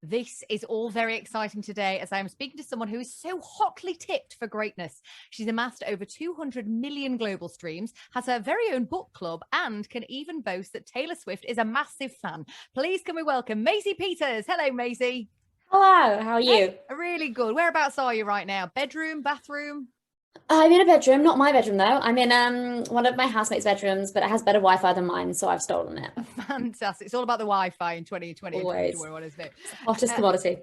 This is all very exciting today as I am speaking to someone who is so hotly tipped for greatness. She's amassed over 200 million global streams, has her very own book club, and can even boast that Taylor Swift is a massive fan. Please can we welcome Maisie Peters. Hello, Maisie. Hello, how are you? Really good. Whereabouts are you right now? Bedroom, bathroom? I'm in a bedroom, not my bedroom though. I'm in one of my housemates' bedrooms, but it has better Wi-Fi than mine, so I've stolen it. Fantastic. It's all about the Wi-Fi in 2020 and Always. 2021, isn't it? Hottest commodity.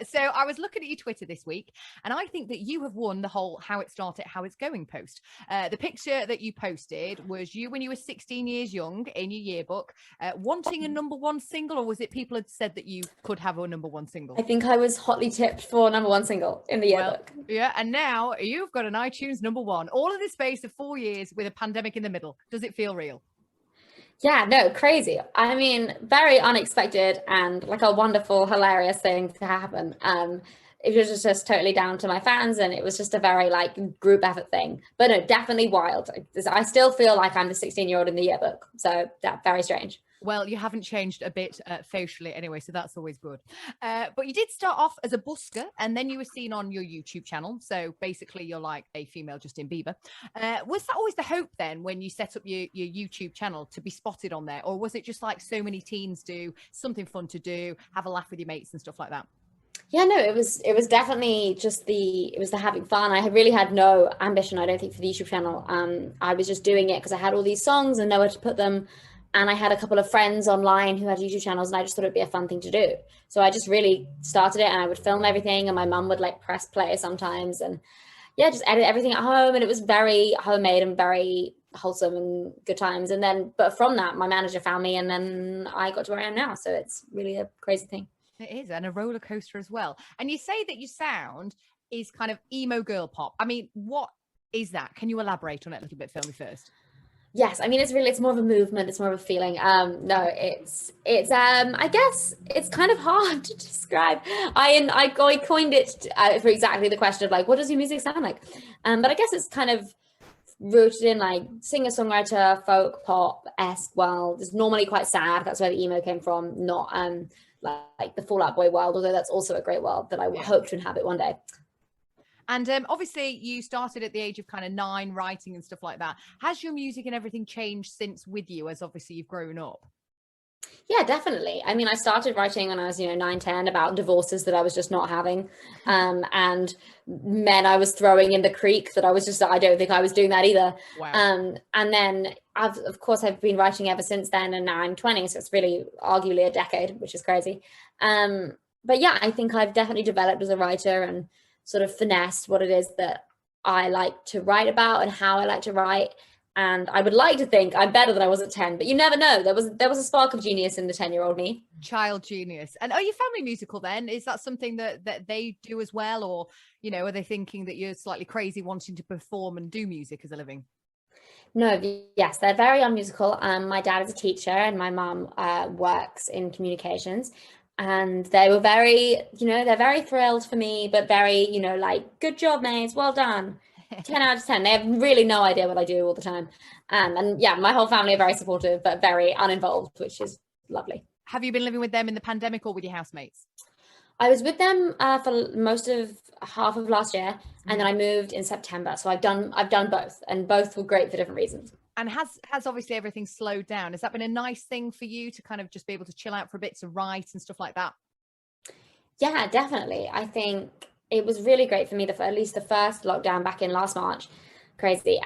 So I was looking at your Twitter this week, and I think that you have won the whole how it started, how it's going post. The picture that you posted was you when you were 16 years young in your yearbook, wanting a number one single, or was it people had said that you could have a number one single? I think I was hotly tipped for number one single in the yearbook. Yeah, and now you've got an iTunes number one, all in the space of 4 years with a pandemic in the middle. Does it feel real? Yeah, no, crazy. I mean, very unexpected and like a wonderful, hilarious thing to happen. It was just totally down to my fans, and it was just a very like group effort thing. But no, definitely wild. I still feel like I'm the 16-year-old in the yearbook, so that's very strange. Well, you haven't changed a bit facially anyway, so that's always good. But you did start off as a busker, and then you were seen on your YouTube channel. So basically, you're like a female Justin Bieber. Was that always the hope then when you set up your YouTube channel to be spotted on there? Or was it just like so many teens do, something fun to do, have a laugh with your mates and stuff like that? Yeah, no, it was definitely just the having fun. I really had no ambition, I don't think, for the YouTube channel. I was just doing it because I had all these songs and nowhere to put them. And I had a couple of friends online who had YouTube channels, and I just thought it'd be a fun thing to do. So I just really started it, and I would film everything, and my mum would like press play sometimes, and yeah, just edit everything at home. And it was very homemade and very wholesome and good times. And then, but from that, my manager found me, and then I got to where I am now. So it's really a crazy thing. It is, and a roller coaster as well. And you say that your sound is kind of emo girl pop. I mean, what is that? Can you elaborate on it a little bit for me first? Yes, I mean it's more of a movement, it's more of a feeling. No, it's I guess it's kind of hard to describe. I coined it for exactly the question of like, what does your music sound like? But I guess it's kind of rooted in like singer-songwriter, folk pop-esque world. It's normally quite sad. That's where the emo came from, not like the Fall Out Boy world, although that's also a great world that I hope to inhabit one day. And obviously you started at the age of kind of 9 writing and stuff like that. Has your music and everything changed since with you as obviously you've grown up? Yeah, definitely. I mean, I started writing when I was, 9, 10 about divorces that I was just not having, and men I was throwing in the creek that I don't think I was doing that either. Wow. And then I've been writing ever since then, and now I'm 20, so it's really arguably a decade, which is crazy. But yeah, I think I've definitely developed as a writer and sort of finessed what it is that I like to write about and how I like to write. And I would like to think I'm better than I was at 10, but you never know. There was a spark of genius in the 10-year-old me. Child genius. And are your family musical then? Is that something that they do as well? Or, are they thinking that you're slightly crazy wanting to perform and do music as a living? No, yes, they're very unmusical. My dad is a teacher and my mom works in communications. And they were very, they're very thrilled for me, but very, like, good job, mates, well done. 10 out of 10. They have really no idea what I do all the time. And yeah, my whole family are very supportive, but very uninvolved, which is lovely. Have you been living with them in the pandemic or with your housemates? I was with them for most of half of last year, and then I moved in September. So I've done both, and both were great for different reasons. And has obviously everything slowed down? Has that been a nice thing for you to kind of just be able to chill out for a bit, to write and stuff like that? Yeah, definitely. I think it was really great for me, at least the first lockdown back in last March. Crazy.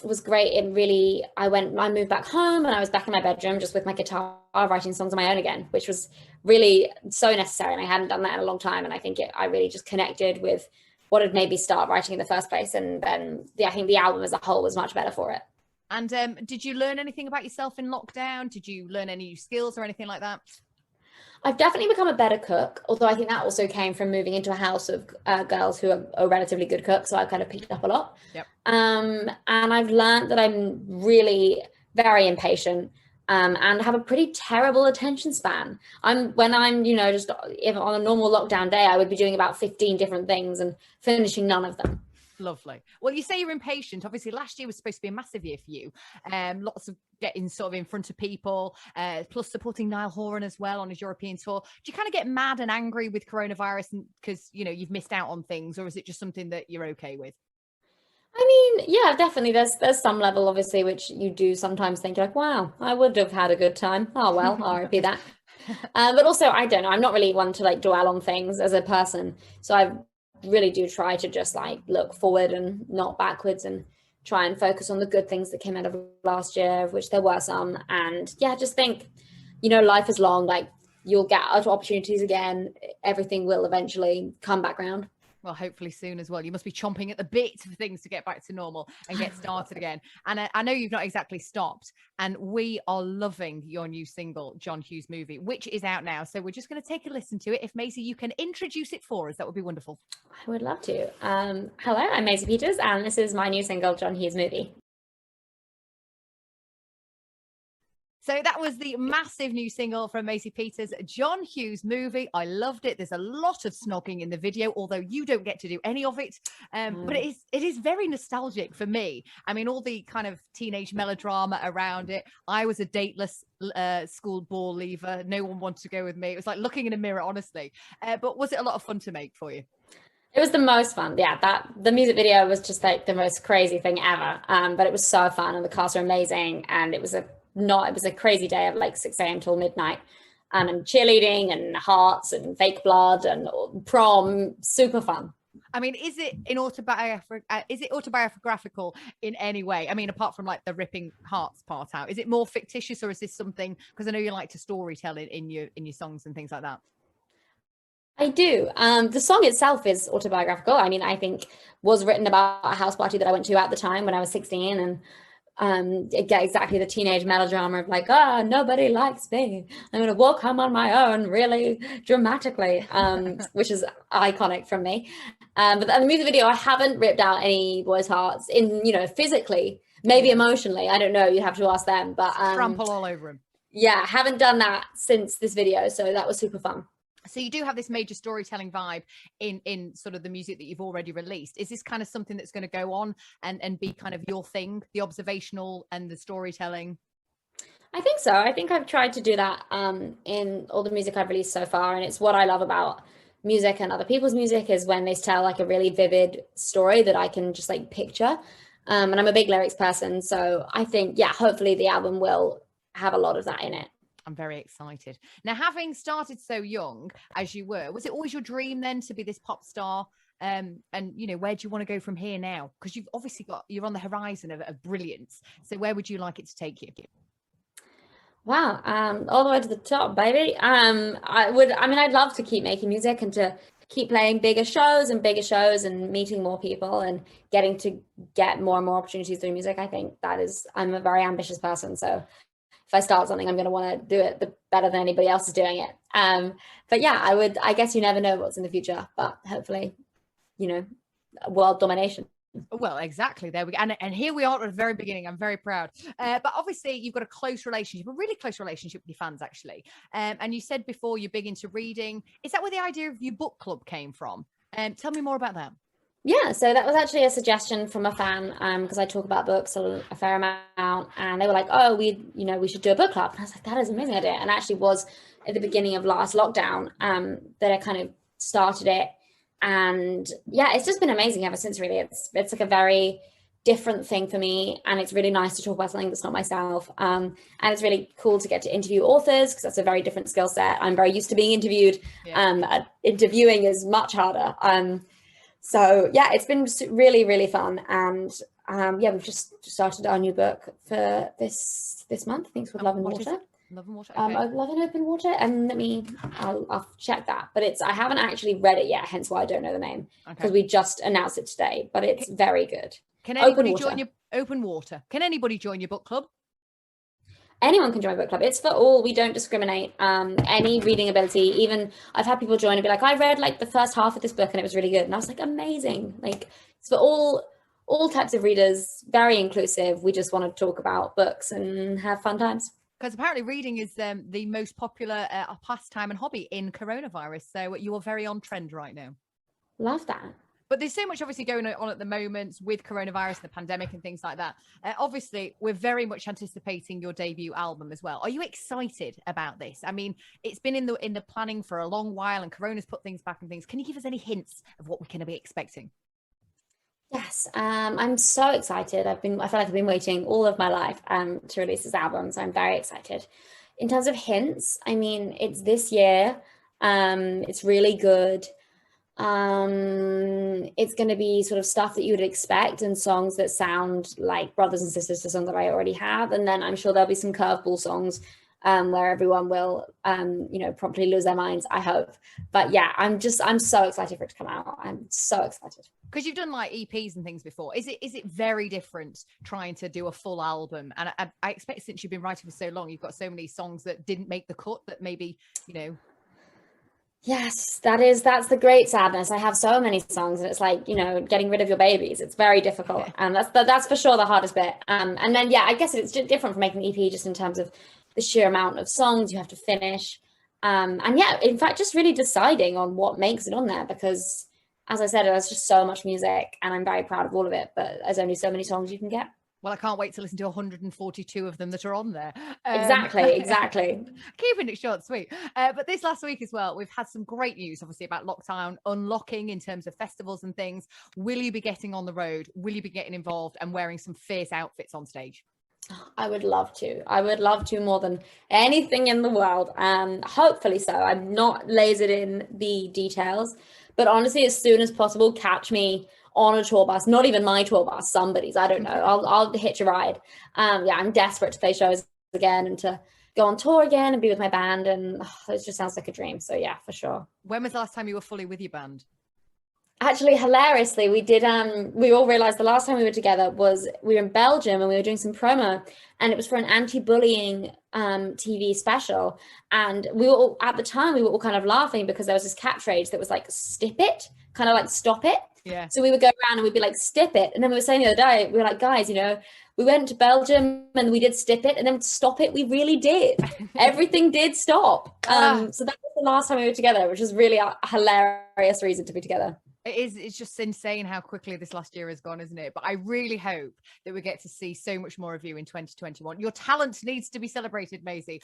Was great. I moved back home, and I was back in my bedroom just with my guitar writing songs on my own again, which was really so necessary. And I hadn't done that in a long time. And I think I really just connected with what had made me start writing in the first place. And then I think the album as a whole was much better for it. And did you learn anything about yourself in lockdown? Did you learn any new skills or anything like that? I've definitely become a better cook, although I think that also came from moving into a house of girls who are relatively good cooks. So I kind of picked up a lot. Yep. And I've learned that I'm really very impatient and have a pretty terrible attention span. When I'm, just if on a normal lockdown day, I would be doing about 15 different things and finishing none of them. Lovely. Well, you say you're impatient. Obviously, last year was supposed to be a massive year for you. Lots of getting sort of in front of people, plus supporting Niall Horan as well on his European tour. Do you kind of get mad and angry with coronavirus because, you know, you've missed out on things, or is it just something that you're okay with? I mean, yeah, definitely. There's some level, obviously, which you do sometimes think like, wow, I would have had a good time. Oh well, RIP that. But also, I don't know. I'm not really one to like dwell on things as a person, so I really do try to just like look forward and not backwards, and try and focus on the good things that came out of last year, of which there were some. And yeah, just think, life is long. Like you'll get other opportunities again. Everything will eventually come back around. Well, hopefully soon as well. You must be chomping at the bit for things to get back to normal and get started again. And I know you've not exactly stopped. And we are loving your new single, John Hughes Movie, which is out now. So we're just going to take a listen to it. If Maisie, you can introduce it for us, that would be wonderful. I would love to. Hello, I'm Maisie Peters, and this is my new single, John Hughes Movie. So that was the massive new single from Maisie Peters, John Hughes Movie. I loved it. There's a lot of snogging in the video, although you don't get to do any of it. But it is very nostalgic for me. I mean, all the kind of teenage melodrama around it. I was a dateless school ball leaver. No one wanted to go with me. It was like looking in a mirror, honestly. But was it a lot of fun to make for you? It was the most fun. Yeah, the music video was just like the most crazy thing ever. But it was so fun, and the cast were amazing, and it was a crazy day of like 6 a.m. till midnight, and cheerleading and hearts and fake blood and prom. Super fun. I mean, is it autobiographical in any way? I mean, apart from like the ripping hearts part out, is it more fictitious, or is this something, because I know you like to storytell in your songs and things like that? I do. The song itself is autobiographical. I mean, I think was written about a house party that I went to at the time when I was 16, and get exactly the teenage melodrama of like, nobody likes me. I'm gonna walk home on my own, really dramatically, which is iconic from me. But the music video, I haven't ripped out any boys' hearts in, physically, maybe emotionally. I don't know. You have to ask them. But trample all over him. Yeah, haven't done that since this video, so that was super fun. So you do have this major storytelling vibe in sort of the music that you've already released. Is this kind of something that's going to go on and be kind of your thing, the observational and the storytelling? I think so. I think I've tried to do that in all the music I've released so far. And it's what I love about music and other people's music, is when they tell like a really vivid story that I can just like picture. And I'm a big lyrics person. So I think, yeah, hopefully the album will have a lot of that in it. I'm very excited. Now, having started so young as you were, was it always your dream then to be this pop star? And where do you want to go from here now? Because you've obviously you're on the horizon of brilliance. So where would you like it to take you? Wow, all the way to the top, baby. I'd love to keep making music and to keep playing bigger shows and meeting more people and getting to get more and more opportunities through music. I think I'm a very ambitious person. So if I start something, I'm going to want to do it better than anybody else is doing it. But yeah, I guess you never know what's in the future, but hopefully, world domination. Well, exactly. There we go. And here we are at the very beginning. I'm very proud. But obviously you've got a really close relationship with your fans, actually. And you said before you're big into reading. Is that where the idea of your book club came from? Tell me more about that. Yeah, so that was actually a suggestion from a fan, because I talk about books a fair amount, and they were like, oh, we should do a book club. And I was like, that is an amazing idea. And actually was at the beginning of last lockdown that I kind of started it. And yeah, it's just been amazing ever since, really. It's like a very different thing for me, and it's really nice to talk about something that's not myself. And it's really cool to get to interview authors, because that's a very different skill set. I'm very used to being interviewed. Yeah. Interviewing is much harder. So yeah, it's been really, really fun. And we've just started our new book for this month. I think it's called Love and Water. Love and Water. Okay. Love and Open Water. And I'll check that. But I haven't actually read it yet, hence why I don't know the name. Because we just announced it today. But it's very good. Can anybody join your Open Water? Can anybody join your book club? Anyone can join a book club. It's for all. We don't discriminate. Any reading ability. Even I've had people join and be like, I read like the first half of this book and it was really good. And I was like, amazing. Like, it's for all types of readers. Very inclusive. We just want to talk about books and have fun times. Because apparently reading is the most popular pastime and hobby in coronavirus. So you are very on trend right now. Love that. But there's so much obviously going on at the moment with coronavirus and the pandemic and things like that. Obviously, we're very much anticipating your debut album as well. Are you excited about this? I mean, it's been in the planning for a long while, and Corona's put things back and things. Can you give us any hints of what we can be expecting? Yes, I'm so excited. I feel like I've been waiting all of my life to release this album, so I'm very excited. In terms of hints, I mean, it's this year. It's really good. It's going to be sort of stuff that you would expect and songs that sound like brothers and sisters to songs that I already have. And then I'm sure there'll be some curveball songs where everyone will, promptly lose their minds, I hope. But yeah, I'm so excited for it to come out. I'm so excited. Because you've done like EPs and things before. Is it very different trying to do a full album? And I expect since you've been writing for so long, you've got so many songs that didn't make the cut that maybe, Yes, that's the great sadness. I have so many songs, and it's like, getting rid of your babies. It's very difficult, and that's for sure the hardest bit. And then I guess it's just different from making an EP, just in terms of the sheer amount of songs you have to finish. And in fact, just really deciding on what makes it on there, because as I said, there's just so much music, and I'm very proud of all of it. But there's only so many songs you can get. Well, I can't wait to listen to 142 of them that are on there. Exactly. Keeping it short, sweet. But this last week as well, we've had some great news, obviously, about lockdown unlocking in terms of festivals and things. Will you be getting on the road? Will you be getting involved and wearing some fierce outfits on stage? I would love to. I would love to more than anything in the world. Hopefully so. I'm not lasered in the details, but honestly, as soon as possible, catch me on a tour bus, not even my tour bus, somebody's, I don't know. I'll hitch a ride. I'm desperate to play shows again and to go on tour again and be with my band. And it just sounds like a dream. So yeah, for sure. When was the last time you were fully with your band? Actually, hilariously, we did, we all realized the last time we were together was we were in Belgium and we were doing some promo, and it was for an anti-bullying TV special. And we were all, at the time, we were all kind of laughing because there was this catchphrase that was like, "Stip it," kind of like "stop it." Yeah. So we would go around and we'd be like, "Stip it." And then we were saying the other day, we were like, guys, we went to Belgium and we did stip it, and then stop it, we really did. Everything did stop. So that was the last time we were together, which was really a hilarious reason to be together. It's just insane how quickly this last year has gone, isn't it? But I really hope that we get to see so much more of you in 2021. Your talent needs to be celebrated, Maisie.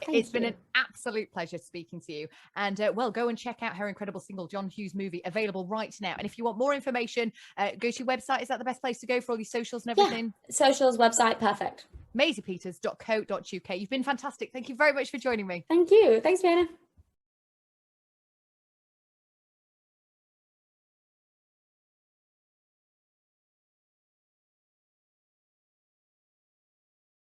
It's been an absolute pleasure speaking to you. And go and check out her incredible single, John Hughes Movie, available right now. And if you want more information, go to your website. Is that the best place to go for all your socials and everything? Yeah, socials, website, perfect. MaisiePeters.co.uk. You've been fantastic. Thank you very much for joining me. Thank you. Thanks, Fiona.